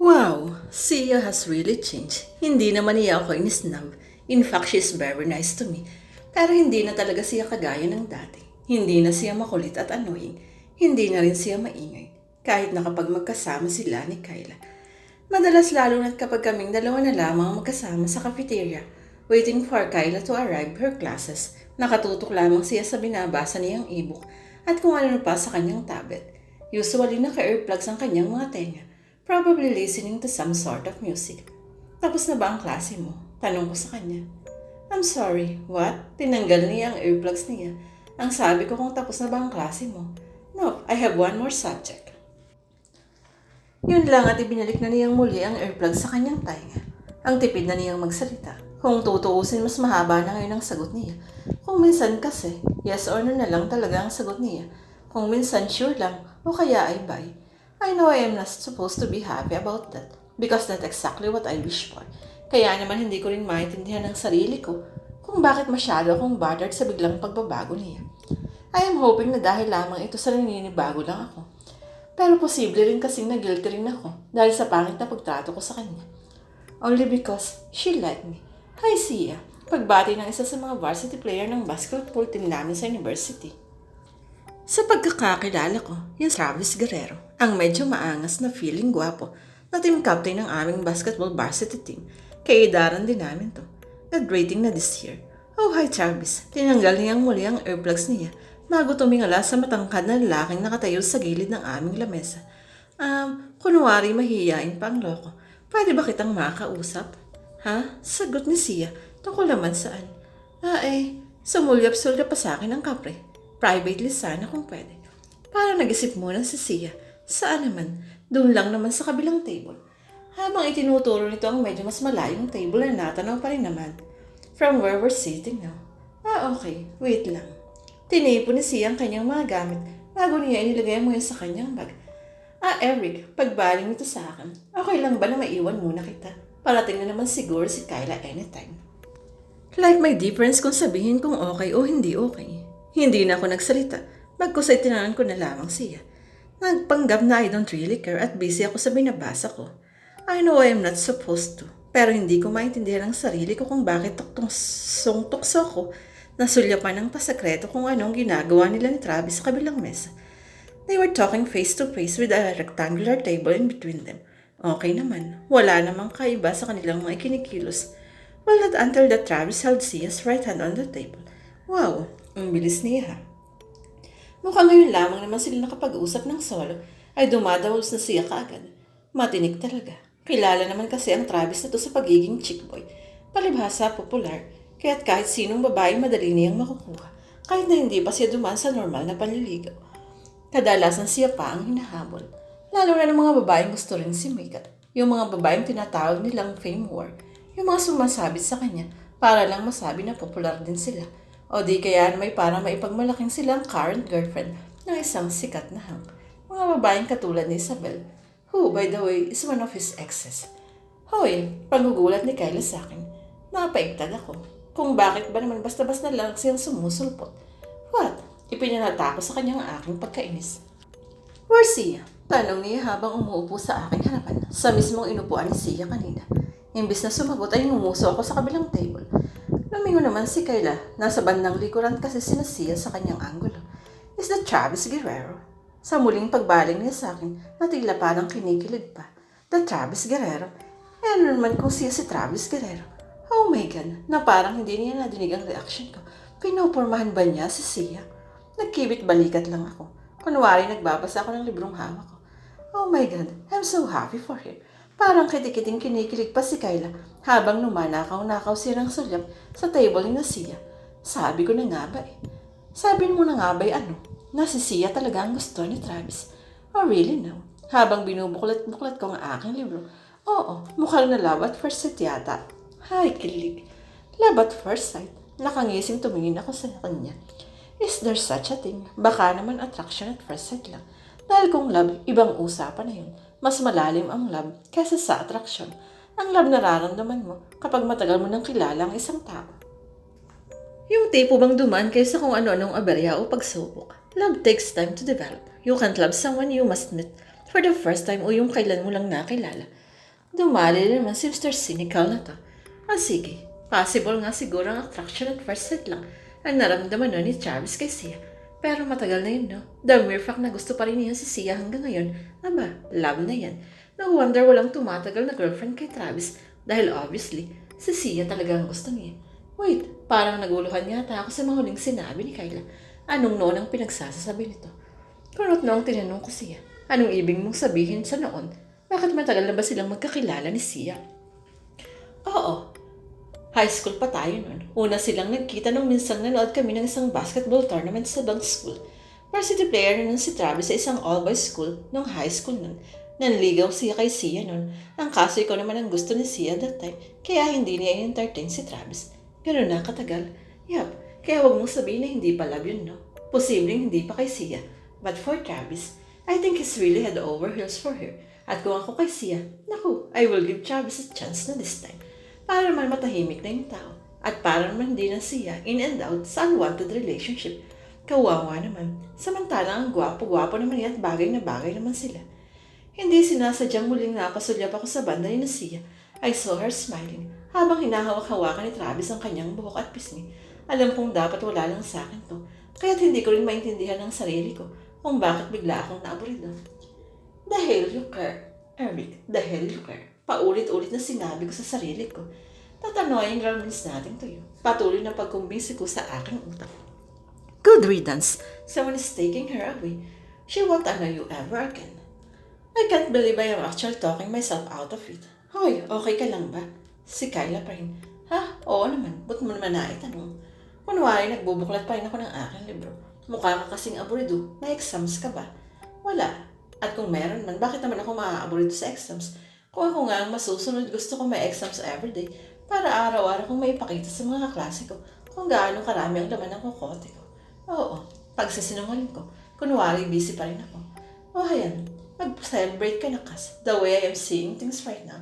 Wow, Sia has really changed. Hindi naman niya ako in-snub. In fact, she's very nice to me. Pero hindi na talaga siya kagaya ng dati. Hindi na siya makulit at annoying. Hindi na rin siya maingay. Kahit na kapag magkasama sila ni Kyla. Madalas lalo na kapag kaming dalawa na lamang ang magkasama sa cafeteria, waiting for Kyla to arrive her classes. Nakatutok lamang siya sa binabasa niyang ebook at kung ano pa sa kanyang tablet. Usually naka-earplugs ang kanyang mga tenga. Probably listening to some sort of music. Tapos na ba ang klase mo? Tanong ko sa kanya. I'm sorry, what? Tinanggal niya ang earplugs niya. Ang sabi ko kung tapos na ba ang klase mo. No, I have one more subject. Yun lang at ibinalik na niyang muli ang earplugs sa kanyang tainga. Ang tipid na niyang magsalita. Kung tutuusin, mas mahaba na ngayon ang sagot niya. Kung minsan kasi, yes or no na lang talaga ang sagot niya. Kung minsan sure lang, o kaya ay bye. I know I am not supposed to be happy about that because that's exactly what I wish for. Kaya naman hindi ko rin maintindihan ng sarili ko kung bakit masyado akong bothered sa biglang pagbabago niya. I am hoping na dahil lamang ito sa naninibago lang ako. Pero posible rin kasing na guilty rin ako dahil sa pangit na pagtrato ko sa kanya. Only because she liked me. Hi Sia, pagbati ng isa sa mga varsity player ng basketball team namin sa university. Sa pagkakakilala ko, yung Travis Guerrero, ang medyo maangas na feeling gwapo na team captain ng aming basketball varsity team. Kaidaran din namin to. Graduating na this year. Oh, hi Travis. Tinanggal niyang muli ang earplugs niya bago tumingala sa matangkad na lalaking nakatayo sa gilid ng aming lamesa. Kunwari mahihiyain pa ang loko. Pwede ba kitang makausap? Ha? Sagot ni Sia. Tungkol naman saan? Sumulyap-sulyap pa sa akin ang kapre. Privately sana kung pwede. Para nag-isip muna si Sia. Saan naman? Doon lang naman sa kabilang table. Habang itinuturo nito ang medyo mas malayong table na natanaw pa rin naman. From where we're sitting now. Okay. Wait lang. Tinipo ni Sia ang kanyang mga gamit bago niya inilagay mo yun sa kanyang bag. Eric, pagbaling nito sa akin. Okay lang ba na maiwan muna kita? Parating na naman siguro si Kyla anytime. Like may difference kung sabihin kung okay o hindi okay. Hindi na ako nagsalita, bagkus ay tinanan ko na lamang siya. Nagpanggap na I don't really care at busy ako sa binabasa ko. I know I am not supposed to, pero hindi ko maintindihan ang sarili ko kung bakit tukso ko na sulyapan ng pasakreto kung anong ginagawa nila ni Travis sa kabilang mesa. They were talking face to face with a rectangular table in between them. Okay naman, wala namang kaiba sa kanilang mga kinikilos. Well, not until that Travis held Sia's right hand on the table. Wow, ang bilis niya ha. Mukhang ngayon lamang naman sila nakapag-usap ng solo ay dumadaos na siya kaagad. Matinik talaga. Kilala naman kasi ang Travis na to sa pagiging chick boy. Palibhasa popular, kaya't kahit sinong babae madali niyang makukuha. Kahit na hindi pa siya dumaan sa normal na panliligaw. Kadalasan siya pa ang hinahabol. Lalo na ng mga babaeng gusto rin si Mikat. Yung mga babaeng tinatawag nilang fame whore. Yung mga sumasabit sa kanya para lang masabi na popular din sila. O di kaya may para maipagmalaking silang current girlfriend ng isang sikat na hang. Mga babaeng katulad ni Isabel, who by the way is one of his exes. Hoy, panggugulat ni Kyla sa akin. Napaigtad ako. Kung bakit ba naman basta-basta lang siyang sumusulpot. What? Ipinanata ko sa kanyang aking pagkainis. Where's Sia? Tanong niya habang umuupo sa aking harapan sa mismong inupuan ni Sia kanina. Imbis na sumagot ay ngumuso ako sa kabilang table. Lumingon naman si Kyla. Nasa bandang likuran kasi sinasiya sa kanyang anggulo. Is that Travis Guerrero? Sa muling pagbaling niya sa akin, natila parang kinikilig pa. The Travis Guerrero? Ano naman kung siya si Travis Guerrero? Oh my God, na parang hindi niya nadinig ang reaction ko. Pinupormahan ba niya si Sia? Nagkibit balikat lang ako. Kunwari nagbabasa ako ng librong hawak ko. Oh my God, I'm so happy for her. Parang kitikiting kinikilig pa si Kyla habang numanakaw-nakaw siya ng sulyap sa table ni Sia. Sabi ko na nga ba eh. Sabi mo na nga ba ano? Na si Sia talaga ang gusto ni Travis. Oh really no? Habang binubuklat-buklat ko ang aking libro. Oo, mukhang na love at first sight yata. Hay, kilig. Love at first sight. Nakangising tumingin ako sa kanya. Is there such a thing? Baka naman attraction at first sight lang. Dahil kung love, ibang usapan na yun. Mas malalim ang love kaysa sa attraction. Ang love nararamdaman mo kapag matagal mo nang kilala ang isang tao. Yung tipo bang dumaan kaysa kung ano-anong aberya o pagsubok. Love takes time to develop. You can't love someone you must meet for the first time o yung kailan mo lang nakilala. Dumali naman si Mr. Cynical na to. Sige, possible nga siguro ang attraction at first sight lang ang naramdaman nun ni Travis kay Sia. Pero matagal na yun, no? The mere fact na gusto pa rin niya si Sia hanggang ngayon, love na yan. No wonder walang tumatagal na girlfriend kay Travis dahil obviously, si Sia talaga ang gusto niya. Wait, parang naguluhan yata ako sa mga huling sinabi ni Kyla. Anong noon ang pinagsasasabi nito? Kunot noong tinanong ko siya, anong ibig mong sabihin sa noon? Bakit matagal na ba silang magkakilala ni Sia? Oo, high school pa tayo nun. Una silang nagkita nung minsang nanood kami ng isang basketball tournament sa dunk school. Varsity player na nun si Travis sa isang all-boys school nung high school nun. Nanligaw siya kay Sia nun. Ang kaso ikaw naman ang gusto ni Sia that time, kaya hindi niya i-entertain si Travis. Ganun na katagal. Yup, kaya wag mong sabihin na hindi pa love yun, no? Posibleng hindi pa kay Sia. But for Travis, I think he's really head over heels for her. At kung ako kay Sia, naku, I will give Travis a chance na this time. Para naman matahimik na yung tao. At para naman din na Sia in and out sa unwanted relationship. Kawawa naman. Samantalang ang gwapo-gwapo naman niya at bagay na bagay naman sila. Hindi sinasadyang muling napasulyap ako sa banda ni na Sia. I saw her smiling habang hinahawak-hawakan ni Travis ang kanyang buhok at pisngi. Alam kong dapat wala lang sa akin to. Kaya't hindi ko rin maintindihan ng sarili ko kung bakit bigla akong naaburido. The hell you care, Eric, the hell you care. Paulit-ulit na sinabi ko sa sarili ko. Tatanoyin lang means nothing to you. Patuloy na pagkumbinsi ko sa aking utak. Good riddance. Someone is taking her away. She won't annoy you ever again. I can't believe I am actually talking myself out of it. Hoy, okay ka lang ba? Si Kyla pa rin. Ha? Oo naman. Ba't mo naman naitanong? Kunwari, nagbubuklat pa rin ako ng aking libro. Mukha ka kasing aburido. May exams ka ba? Wala. At kung meron man, bakit naman ako maaaburido sa exams? Kung ako nga ang masusunod, gusto ko may exams everyday para araw-araw kong may ipakita sa mga kaklase ko kung gaano karami ang laman ng kukote ko. Oo, pagsisinungaling ko, kunwari busy pa rin ako. Ayan, mag-celebrate ka na Kas. The way I am seeing things right now.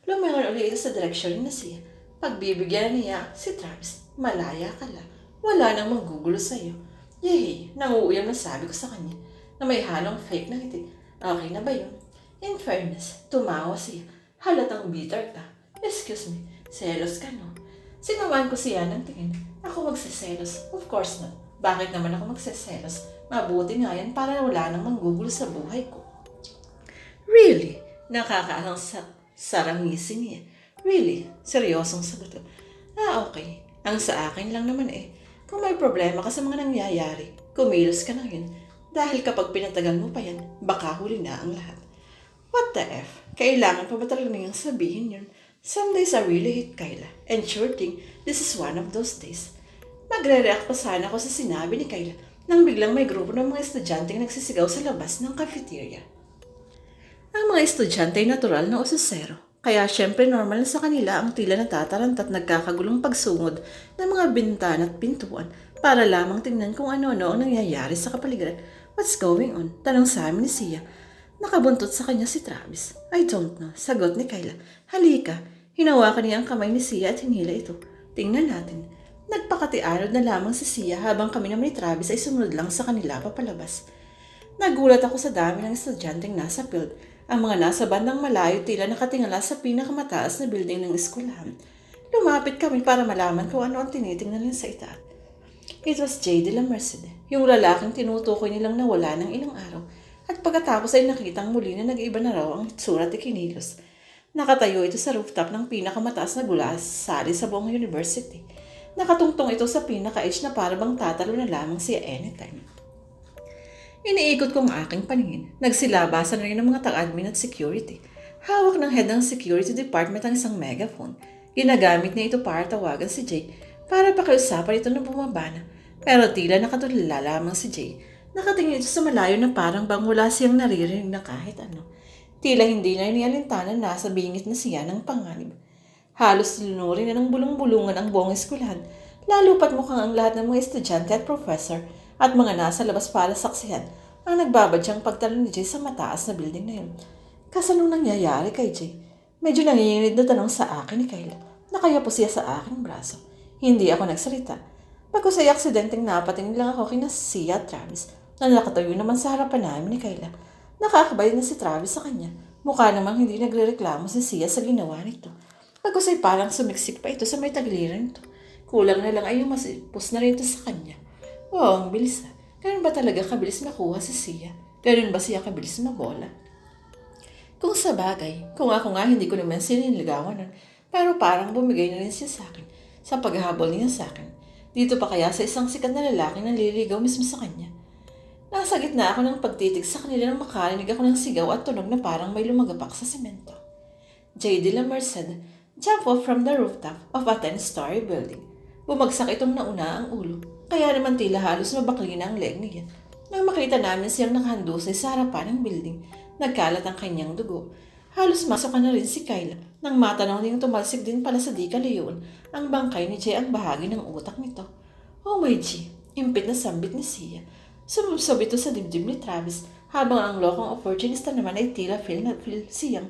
Lumingon ulit sa direksyon ni Sia. Pagbibigyan niya si Travis, malaya ka lang. Wala nang manggugulo sa'yo. Yehey, nanguuyam na sabi ko sa kanya na may halong fake na ngiti. Okay na ba yun? In fairness, tumawa siya. Halatang bitter ka. Excuse me, selos ka no? Sinawan ko siya ng tingin. Ako magsiselos? Of course not. Bakit naman ako magsiselos? Mabuti nga yan para wala nang manggugulo sa buhay ko. Really? Nakakaahang sarangisi niya. Really? Seryosong sagot ko. Okay. Ang sa akin lang naman kung may problema ka sa mga nangyayari, kumilos ka na yun. Dahil kapag pinatagal mo pa yan, baka huli na ang lahat. What the F? Kailangan pa ba talaga niyang sabihin yun? Some days I really hate Kyla. And sure thing, this is one of those days. Magre-react pa sana ako sa sinabi ni Kyla nang biglang may grupo ng mga estudyante nagsisigaw sa labas ng cafeteria. Ang mga estudyante ay natural na usosero. Kaya syempre normal na sa kanila ang tila natataranta at nagkakagulong pagsungod ng mga bintana at pintuan para lamang tingnan kung ano-ano ang nangyayari sa kapaligiran. What's going on? Tanong sa amin ni Sia. Nakabuntot sa kanya si Travis. I don't know. Sagot ni Kyla. Halika. Hinawakan niya ang kamay ni Sia at hinila ito. Tingnan natin. Nagpakatiarod na lamang si Sia habang kami naman ni Travis ay sumunod lang sa kanila papalabas. Nagulat ako sa dami ng estudyanteng nasa field. Ang mga nasa bandang malayo tila nakatingala sa pinakamataas na building ng eskwelahan. Lumapit kami para malaman kung ano ang tinitingnan nila sa itaat. It was J. de la Merced, yung lalaking tinutukoy nilang nawala ng ilang araw. At pagkatapos ay nakitang muli na nag-iba na raw ang itsura at ikinilos. Nakatayo ito sa rooftop ng pinakamataas na gulasari sa buong university. Nakatungtong ito sa pinaka-edge na parabang tatalo na lamang siya anytime. Iniikot ko ang aking paningin. Nagsilabasan na rin ng mga tag-admin at security. Hawak ng head ng security department ang isang megaphone. Ginagamit niya ito para tawagan si Jay para pakiusapan ito na bumaba na. Pero tila nakatulala lamang si Jay. Nakatingin ito sa malayo na parang bang wala siyang naririnig na kahit ano. Tila hindi na inialintanan na nasa bingit na siya ng panganib. Halos lunurin na ng bulong-bulungan ang buong eskwelahan, lalo pat mukhang ang lahat ng mga estudyante at professor at mga nasa labas para saksihan ang nagbabadyang pagtalo ni Jay sa mataas na building na yun. Kasanong nangyayari kay Jay? Medyo nanginginig na tanong sa akin ni Kyla. Nakaya po siya sa aking braso. Hindi ako nagsalita. Pagkos ay aksidenteng napatingin lang ako kina Sia at Travis na nakatayo naman sa harapan namin ni Kyla. Nakakabay na si Travis sa kanya. Mukha namang hindi nagrereklamo si Sia sa ginawa nito. Pagkus ay parang sumiksik pa ito sa may tagiliran nito. Kulang na lang ay masipos na rin ito sa kanya. Wow, ang bilis ah. Ganun ba talaga kabilis makuha si Sia? Ganun ba siya kabilis mabola? Kung sa bagay, kung ako nga hindi ko naman siniligawan nun, pero parang bumigay na rin siya sa akin sa paghahabol niya sa akin. Dito pa kaya sa isang sikat na lalaki na nililigaw mismo sa kanya. Nasa gitna ako ng pagtitig sa kanila nang makarinig ako ng sigaw at tunog na parang may lumagapak sa semento. J. de la Merced jumped off from the rooftop of a 10-story building. Bumagsak itong nauna ang ulo, kaya naman tila halos mabakli na ang leg niya. Nang makita namin siyang nakahandusay sa harapan ng building, nagkalat ang kanyang dugo. Halos masok na rin si Kyla nang matanaw niyang tumalsik din pala sa di kalayon ang bangkay ni Jay ang bahagi ng utak nito. Oh my G, impit na sambit ni Sia. Sumubsob ito sa dibdib ni Travis habang ang lokong opportunista naman ay tila feel siyang